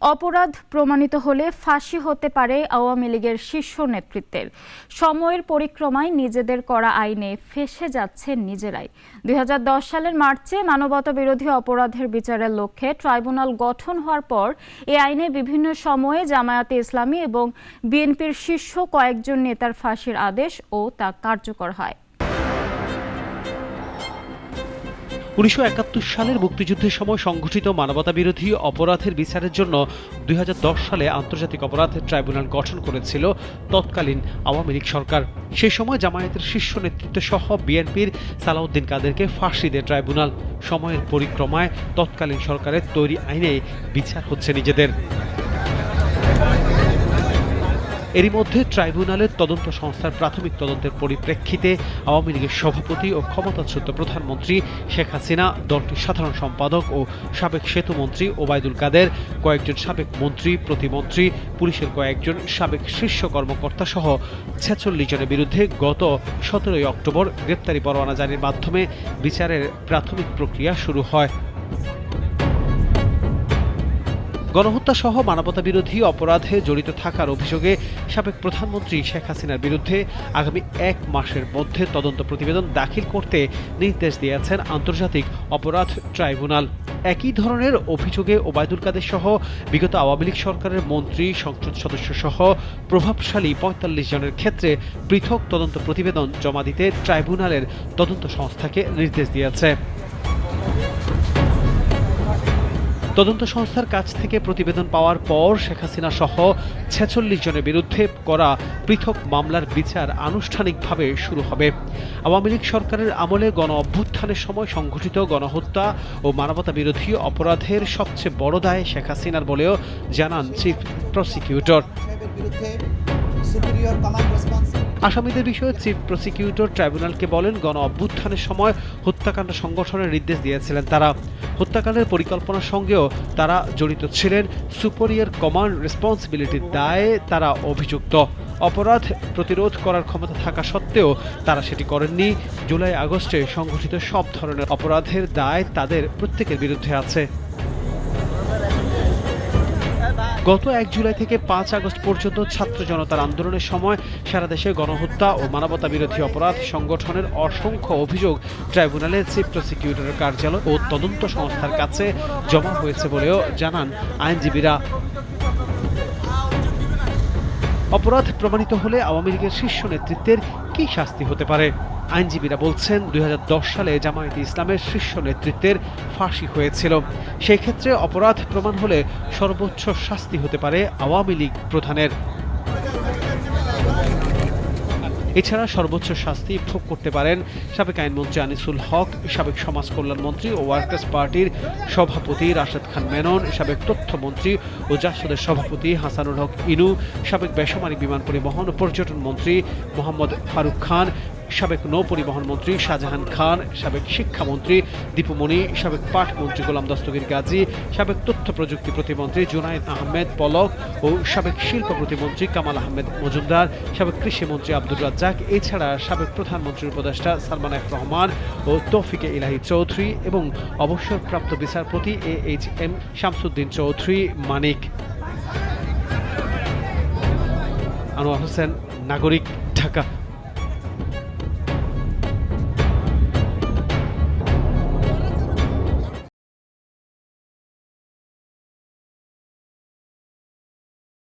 অপরাধ প্রমাণিত হলে ফাঁসি হতে পারে আওয়ামী লীগের শীর্ষ নেতৃত্বের। সময়ের পরিক্রমায় নিজেদের করা আইনে ফেঁসে যাচ্ছে নিজেরাই। 2010 সালের মার্চে মানবতাবিরোধী অপরাধের বিচারের লক্ষ্যে ট্রাইব্যুনাল গঠন হওয়ার পর এই আইনে বিভিন্ন সময়ে জামায়াতে ইসলামী এবং বিএনপির শীর্ষ কয়েকজন নেতার ফাঁসির আদেশ ও তা কার্যকর হয়। 1971 সালের মুক্তিযুদ্ধের সময় সংঘটিত মানবতাবিরোধী অপরাধের বিচারের জন্য 2010 সালে আন্তর্জাতিক অপরাধ ট্রাইব্যুনাল গঠন করেছিল তৎকালীন আওয়ামী লীগ সরকার। সেই সময় জামায়াতের শীর্ষ নেতৃত্ব সহ বিএনপির সালাউদ্দিন কাদেরকে ফাঁসি দেয় ট্রাইব্যুনাল। সময়ের পরিক্রমায় তৎকালীন সরকারের তৈরি আইনে বিচার হচ্ছে নিজেদের। এরই মধ্যে ট্রাইব্যুনালের তদন্ত সংস্থার প্রাথমিক তদন্তের পরিপ্রেক্ষিতে আওয়ামী লীগের সভাপতি ও ক্ষমতাচ্যুত প্রধানমন্ত্রী শেখ হাসিনা, দলটির সাধারণ সম্পাদক ও সাবেক সেতুমন্ত্রী ওবায়দুল কাদের, কয়েকজন সাবেক মন্ত্রী, প্রতিমন্ত্রী, পুলিশের কয়েকজন সাবেক শীর্ষ কর্মকর্তা সহ 46 জনের বিরুদ্ধে গত 17 অক্টোবর গ্রেপ্তারি পরোয়ানা জারির মাধ্যমে বিচারের প্রাথমিক প্রক্রিয়া শুরু হয়। গণহত্যা সহ মানবতাবিরোধী অপরাধে জড়িত থাকার অভিযোগে সাবেক প্রধানমন্ত্রী শেখ হাসিনার বিরুদ্ধে আগামী 1 মাসের মধ্যে তদন্ত প্রতিবেদন দাখিল করতে নির্দেশ দিয়েছেন আন্তর্জাতিক অপরাধ ট্রাইব্যুনাল। একই ধরনের অভিযোগে ওবায়দুল কাদের সহ বিগত আওয়ামী লীগ সরকারের মন্ত্রী, সংসদ সদস্য সহ প্রভাবশালী 45 জনের ক্ষেত্রে পৃথক তদন্ত প্রতিবেদন জমা দিতে ট্রাইব্যুনালের তদন্ত সংস্থাকে নির্দেশ দিয়েছে। তদন্ত সংস্থার কাছ থেকে প্রতিবেদন পাওয়ার পর শেখ হাসিনা সহ 46 জনের বিরুদ্ধে করা পৃথক মামলার বিচার আনুষ্ঠানিকভাবে শুরু হবে। আওয়ামী লীগ সরকারের আমলে গণ অভ্যুত্থানের সময় সংঘটিত গণহত্যা ও মানবতাবিরোধী অপরাধের সবচেয়ে বড় দায় শেখ হাসিনার বলেও জানান চিফ প্রসিকিউটর। আসামিদের বিষয়ে চিফ প্রসিকিউটর ট্রাইব্যুনালকে বলেন, গণ অভ্যুত্থানের সময় হত্যাকাণ্ড সংগঠনের নির্দেশ দিয়েছিলেন তারা। হত্যাকাণ্ডের পরিকল্পনার সঙ্গেও তারা জড়িত ছিলেন। সুপিরিয়র কমান্ড রেসপন্সিবিলিটির দায়ে তারা অভিযুক্ত। অপরাধ প্রতিরোধ করার ক্ষমতা থাকা সত্ত্বেও তারা সেটি করেননি। জুলাই আগস্টে সংঘটিত সব ধরনের অপরাধের দায় তাদের প্রত্যেকের বিরুদ্ধে আছে। গত 1 জুলাই থেকে 5 আগস্ট পর্যন্ত ছাত্র জনতার আন্দোলনের সময় সারা দেশে গণহত্যা ও মানবতাবিরোধী অপরাধ সংগঠনের অসংখ্য অভিযোগ ট্রাইব্যুনালের চিফ প্রসিকিউটরের কার্যালয় ও তদন্ত সংস্থার কাছে জমা হয়েছে বলেও জানান আইনজীবীরা। অপরাধ প্রমাণিত হলে আওয়ামী লীগের শীর্ষ নেতৃত্বের কি শাস্তি হতে পারে? আইনজীবীরা বলছেন, 2010 সালে জামায়াতে ইসলামের শীর্ষ নেতৃত্বের ফাঁসি হয়েছিল। সেই ক্ষেত্রে অপরাধ প্রমাণ হলে সর্বোচ্চ শাস্তি হতে পারে আওয়ামী লীগ প্রধানের। এছাড়া সর্বোচ্চ শাস্তি ভোগ করতে পারেন সাবেক আইনমন্ত্রী আনিসুল হক, সাবেক সমাজ কল্যাণ মন্ত্রী ও ওয়ার্কার্স পার্টির সভাপতি রাশেদ খান মেনন, সাবেক তথ্যমন্ত্রী ও জাসদের সভাপতি হাসানুল হক ইনু, সাবেক বেসামরিক বিমান পরিবহন ও পর্যটন মন্ত্রী মোহাম্মদ ফারুক খান, সাবেক নৌ পরিবহন মন্ত্রী শাহজাহান খান, সাবেক শিক্ষামন্ত্রী দীপুমণি, সাবেক পাট মন্ত্রী গোলাম দস্তগীর গাজী, সাবেক তথ্য প্রযুক্তি প্রতিমন্ত্রী জুনায়েদ আহমেদ পলক ও সাবেক শিল্প প্রতিমন্ত্রী কামাল আহমেদ মজুমদার, সাবেক কৃষিমন্ত্রী আব্দুর রাজ্জাক, এছাড়া সাবেক প্রধানমন্ত্রীর উপদেষ্টা সালমান এফ রহমান ও তৌফিকে ইলাহি চৌধুরী এবং অবসরপ্রাপ্ত বিচারপতি AHM শামসুদ্দিন চৌধুরী মানিক। আনোয়ার হোসেন, নাগরিক, ঢাকা।